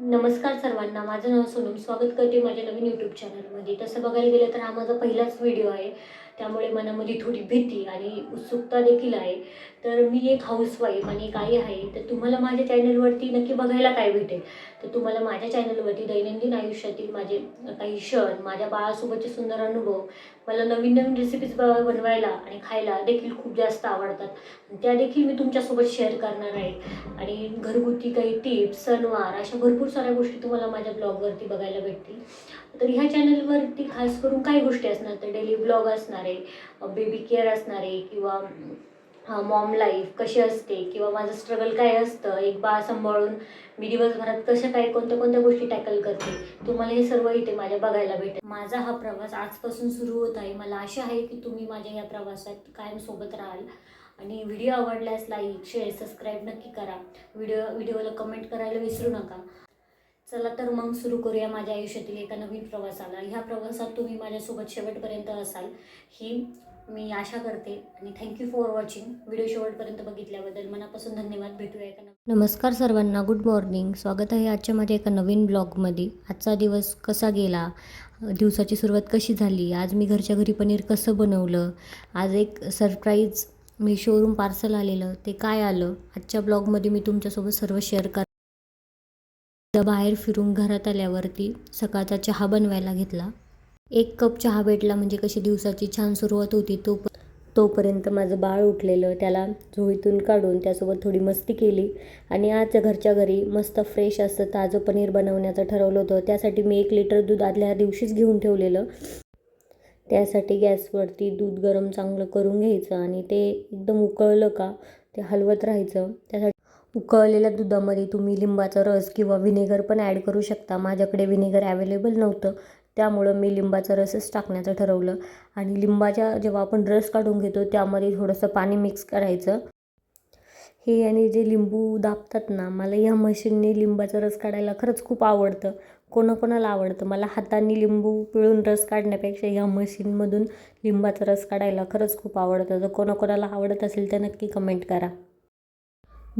नमस्कार सर्वांना. माझं नाव सोनम. स्वागत करते माझ्या नवीन यूट्यूब चॅनलमध्ये. तसं बघायला गेलं तर हा माझा पहिलाच व्हिडिओ आहे. त्यामुळे मनामध्ये थोडी भीती आणि उत्सुकता देखील आहे. तर मी एक हाऊसवाईफ आणि एक आई आहे. तर तुम्हाला माझ्या चॅनलवरती नक्की बघायला काय भेटेल? तर तुम्हाला माझ्या चॅनलवरती दैनंदिन आयुष्यातील माझे काही क्षण, माझ्या बाळासोबतचे सुंदर अनुभव, मला नवीन नवीन रेसिपीज बनवायला आणि खायला देखील खूप जास्त आवडतात. त्या देखील मी तुमच्यासोबत शेअर करणार आहे. आणि घरगुती काही टिप्स, सणवार अशा भरपूर साऱ्या गोष्टी तुम्हाला माझ्या ब्लॉगवरती बघायला भेटतील. तर ह्या चॅनलवरती खास करून काही गोष्टी असणार, तर डेली ब्लॉग असणार आहे, बेबी केअर असणार आहे, किंवा मॉम लाईफ कशी असते, किंवा माझं स्ट्रगल काय असतं, एक बाळ सांभाळून मी दिवसभरात कशा काय कोणत्या कोणत्या गोष्टी टॅकल करते, तुम्हाला हे सर्व इथे माझ्या बघायला भेटेल. माझा हा प्रवास आजपासून सुरू होत आहे. मला आशा आहे की तुम्ही माझ्या या प्रवासात कायम सोबत राहाल. आणि व्हिडिओ आवडल्यास लाईक, शेअर, सबस्क्राईब नक्की करा. व्हिडिओला कमेंट करायला विसरू नका. चला तर मग सुरू करूया माझ्या आयुष्यातील एका नवीन प्रवासाला. ह्या प्रवासात तुम्ही माझ्यासोबत शेवटपर्यंत असाल ही मी आशा करते. आणि थँक्यू फॉर वॉचिंग. व्हिडिओ शेवटपर्यंत बघितल्याबद्दल मनापासून धन्यवाद. भेटूया एका नमस्कार सर्वांना. Good morning. स्वागत आहे आजच्या माझ्या एका नवीन ब्लॉगमध्ये. आजचा दिवस कसा गेला, दिवसाची सुरुवात कशी झाली, आज मी घरच्या घरी पनीर कसं बनवलं, आज एक सरप्राईज मीशोवरून पार्सल आलेलं, ते काय आलं, आजच्या ब्लॉगमध्ये मी तुमच्यासोबत सर्व शेअर बाहेर फिरून घरात आल्यावरती सकाळचा चहा बनवायला घेतला. 1 कप चहा भेटला म्हणजे कशी दिवसाची छान सुरुवात होती. तोपर्यंत माझं बाळ उठलेलं, त्याला झोळीतून काढून त्यासोबत थोडी मस्ती केली. आणि आज घरच्या घरी मस्त फ्रेश असं ताजं पनीर बनवण्याचं ठरवलं होतं. त्यासाठी मी 1 लिटर दूध आदल्या दिवशीच घेऊन ठेवलेलं. त्यासाठी गॅसवरती दूध गरम चांगलं करून घ्यायचं आणि ते एकदम उकळलं का ते हलवत राहायचं. त्यासाठी उकळलेल्या दुधामध्ये तुम्ही लिंबाचा रस किंवा व्हिनेगर पण ॲड करू शकता. माझ्याकडे व्हिनेगर अवेलेबल नव्हतं, त्यामुळं मी लिंबाचा रसच टाकण्याचं ठरवलं. आणि लिंबाच्या जेव्हा आपण रस काढून घेतो त्यामध्ये थोडंसं पाणी मिक्स करायचं. हे आणि जे लिंबू दाबतात ना, मला ह्या मशीनने लिंबाचा रस काढायला खरंच खूप आवडतं. कोणाकोणाला आवडतं. मला हाताने लिंबू पिळून रस काढण्यापेक्षा ह्या मशीनमधून लिंबाचा रस काढायला खरंच खूप आवडतं. जर कोणाकोणाला आवडत असेल तर नक्की कमेंट करा.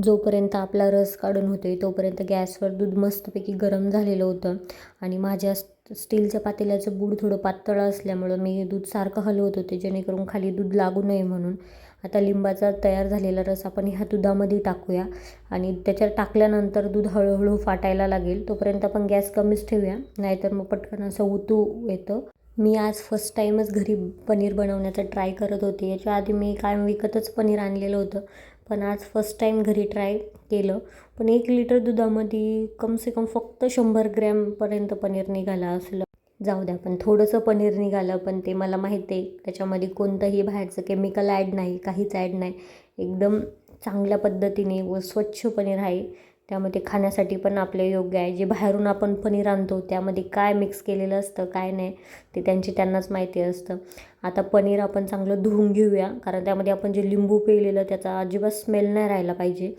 जोपर्यंत आपला रस काढून होते तोपर्यंत गॅसवर दूध मस्तपैकी गरम झालेलं होतं. आणि माझ्या स्टीलच्या पातेल्याचं बूड थोडं पातळ असल्यामुळं मी दूध सारखं हलवत होते, जेणेकरून खाली दूध लागू नये म्हणून. आता लिंबाचा तयार झालेला रस आपण ह्या दुधामध्ये टाकूया. आणि त्याच्यात टाकल्यानंतर दूध हळूहळू फाटायला लागेल. तोपर्यंत आपण गॅस कमीच ठेवूया, नाहीतर मग पटकन असं उतू येतं. मी आज फर्स्ट टाईमच घरी पनीर बनवण्याचा ट्राय करत होते. याच्या आधी मी कायम विकतच पनीर आणलेलं होतं, पण आज फर्स्ट टाईम घरी ट्राय केलं. पण 1 लिटर दुधामध्ये कमसे कम फक्त 100 ग्रॅमपर्यंत पनीर निघालं असलं. जाऊ द्या, पण थोडंसं पनीर निघालं. पण ते मला माहिती आहे त्याच्यामध्ये कोणतंही बाहेरचं केमिकल ॲड नाही, काहीच ॲड नाही. एकदम चांगल्या पद्धतीने व स्वच्छ पनीर आहे. त्यामध्ये खाण्यासाठी पण आपल्या योग्य आहे. जे बाहेरून आपण पनीर आणतो त्यामध्ये काय मिक्स केलेलं असतं काय नाही ते त्यांनाच माहिती असतं. आता पनीर आपण चांगलं धुवून घेऊया, कारण त्यामध्ये आपण जे लिंबू पिळलेलं त्याचा अजिबात स्मेल नाही राहायला पाहिजे.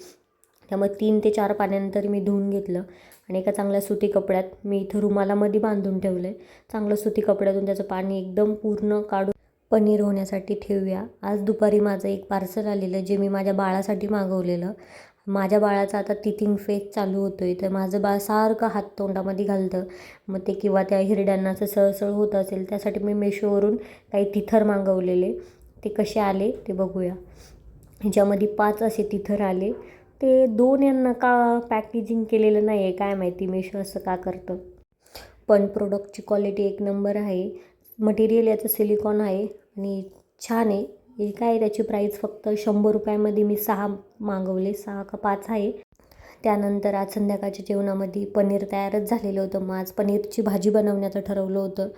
त्यामुळे 3 ते 4 पाण्यानंतर मी धुवून घेतलं. आणि एका चांगल्या सुती कपड्यात मी इथं रुमालामध्ये बांधून ठेवलं आहे. चांगलं सुती कपड्यातून त्याचं पाणी एकदम पूर्ण काढून पनीर होण्यासाठी ठेवूया. आज दुपारी माझं एक पार्सल आलेलं, जे मी माझ्या बाळासाठी मागवलेलं. माझ्या बाळाचा आता टिथिंग फेज चालू होतो आहे, तर माझं बाळ सारखं हात तोंडामध्ये घालतं. मग ते किंवा त्या हिरड्यांना असं सळसळ होत असेल, त्यासाठी मी मेशोवरून काही तिथर मागवलेले. ते कसे आले ते बघूया. ह्याच्यामध्ये 5 असे तिथर आले. ते 2 यांना का पॅकेजिंग केलेलं नाही आहे काय माहिती, मेशो असं का करतं. पण प्रोडक्टची क्वालिटी 1 नंबर आहे. मटेरियल याचं सिलिकॉन आहे आणि छान आहे. हे काय, त्याची प्राईस फक्त 100 रुपयामध्ये मी 6 मागवले, 6 का 5 आहे. त्यानंतर आज संध्याकाळच्या जेवणामध्ये पनीर तयारच झालेलं होतं. मग आज पनीरची भाजी बनवण्याचं ठरवलं होतं.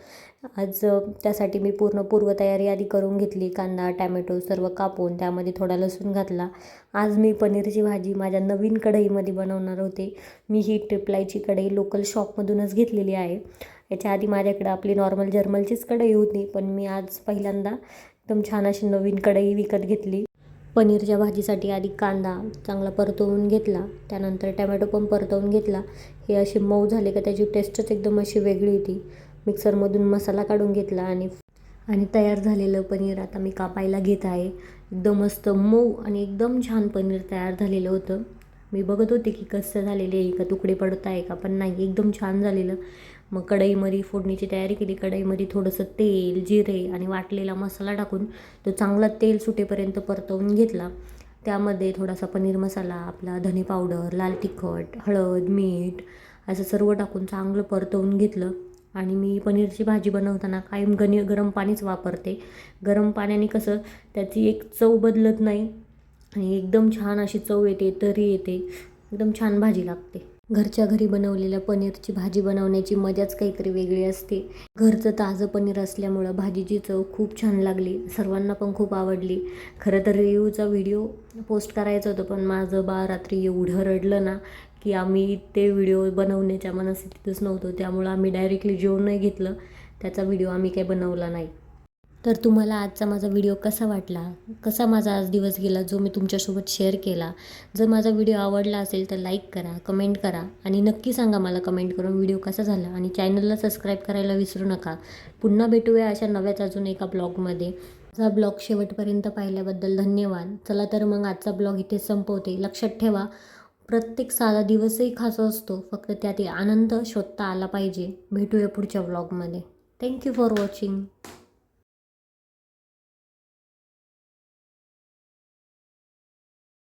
आज त्यासाठी मी पूर्ण पूर्वतयारी आधी करून घेतली. कांदा, टॅमॅटो सर्व कापून त्यामध्ये थोडा लसूण घातला. आज मी पनीरची भाजी माझ्या नवीन कढईमध्ये बनवणार होते. मी ही ट्रिप्लायची कढई लोकल शॉपमधूनच घेतलेली आहे. याच्या आधी माझ्याकडं आपली नॉर्मल जर्मलचीच कढई होती, पण मी आज पहिल्यांदा एकदम छान अशी नवीन कढई विकत घेतली. पनीरच्या भाजीसाठी आधी कांदा चांगला परतवून घेतला, त्यानंतर टॅमॅटो पण परतवून घेतला. हे असे मऊ झाले का त्याची टेस्टच एकदम अशी वेगळी होती. मिक्सरमधून मसाला काढून घेतला आणि तयार झालेलं पनीर आता मी कापायला घेत आहे. एकदम मस्त मऊ आणि एकदम छान पनीर तयार झालेलं होतं. मी बघत होते की कसं झालेलं आहे, का तुकडे पडत आहे का, पण नाही, एकदम छान झालेलं. मग कढईमध्ये फोडणीची तयारी केली. कढईमध्ये थोडंसं तेल, जिरे आणि वाटलेला मसाला टाकून तो चांगला तेल सुटेपर्यंत परतवून घेतला. त्यामध्ये थोडासा पनीर मसाला, आपला धने पावडर, लाल तिखट, हळद, मीठ असं सर्व टाकून चांगलं परतवून घेतलं. आणि मी पनीरची भाजी बनवताना कायम गरम पाणीच वापरते. गरम पाण्याने कसं त्याची एक चव बदलत नाही आणि एकदम छान अशी चव येते, तरी येते, एकदम छान भाजी लागते. घरच्या घरी बनवलेल्या पनीरची भाजी बनवण्याची मजाच काहीतरी वेगळी असते. घरचं ताजं पनीर असल्यामुळं भाजीची चव खूप छान लागली, सर्वांना पण खूप आवडली. खरं तर रिव्ह्यूचा व्हिडिओ पोस्ट करायचं होतं, पण माझं बाळ रात्री एवढं रडलं ना की आम्ही ते व्हिडिओ बनवण्याच्या मनस्थितीतच नव्हतो. त्यामुळं आम्ही डायरेक्टली जेवणही घेतलं, त्याचा व्हिडिओ आम्ही काही बनवला नाही. तर तुम्हाला आजचा माझा व्हिडिओ कसा वाटला, कसा माझा आज दिवस गेला जो मी तुमच्यासोबत शेअर केला. जर माझा व्हिडिओ आवडला असेल तर लाईक करा, कमेंट करा आणि नक्की सांगा मला कमेंट करून व्हिडिओ कसा झाला. आणि चॅनलला सबस्क्राईब करायला विसरू नका. पुन्हा भेटूया अशा नव्याच अजून एका ब्लॉगमध्ये. माझा ब्लॉग शेवटपर्यंत पाहिल्याबद्दल धन्यवाद. चला तर मग आजचा ब्लॉग इथेच संपवते. लक्षात ठेवा, प्रत्येक साधा दिवसही खास असतो, फक्त त्यात आनंद शोधता आला पाहिजे. भेटूया पुढच्या ब्लॉगमध्ये. Thank you for watching.